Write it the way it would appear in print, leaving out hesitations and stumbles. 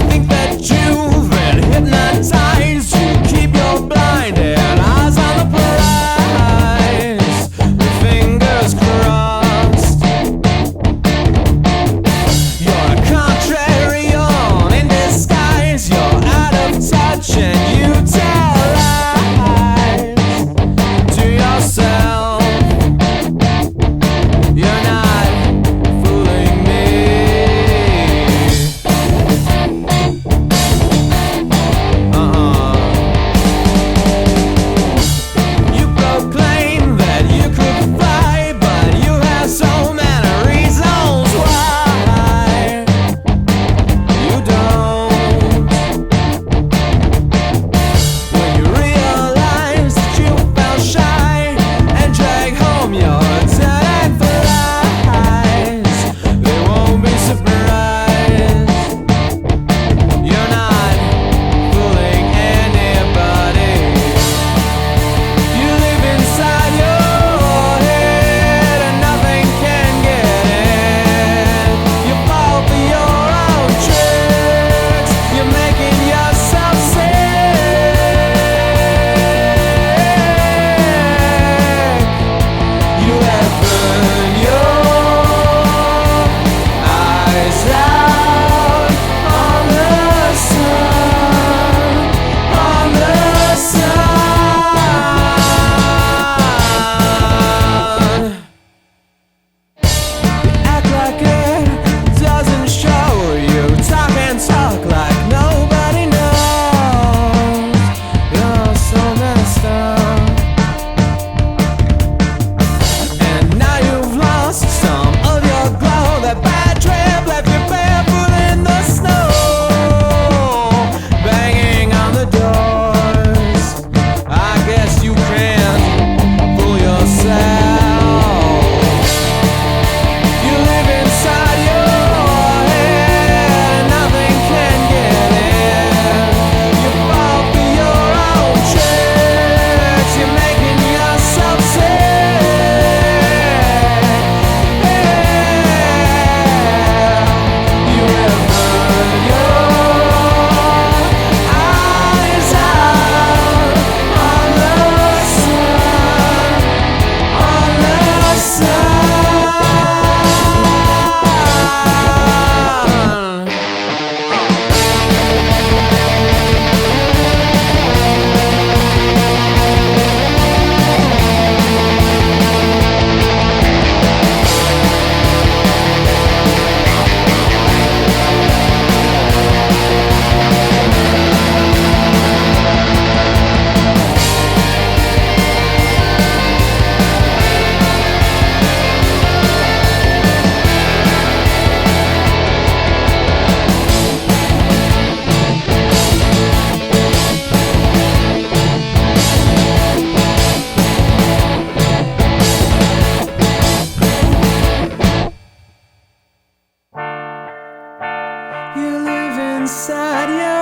think that you've been hypnotized. You keep your blinded eyes on the prize. Your fingers crossed. You're a contrarian in disguise. You're out of touch and you tell lies to yourself. You're not fooling me. You proclaim that you could fly, but you have so many reasons why you don't. When you realize that you felt shy and drag home your dead flies, they won't be surprised. You're not fooling anybody. You live inside your head and nothing can get in. You fall for your own tricks. You're making yourself sick. You have burned your eyes out on the sun, on the sun. Act like it doesn't show. You talk and talk like nobody knows. You're so messed up. And now you've lost some of your glow. That bad trip left you barefoot in the snow, banging on the doors. I guess you can't fool yourself. You live inside your head and nothing can get in. You fall for your own tricks. You're making yourself sick. You have burned your eyes out on the sun, on the sun. You live inside your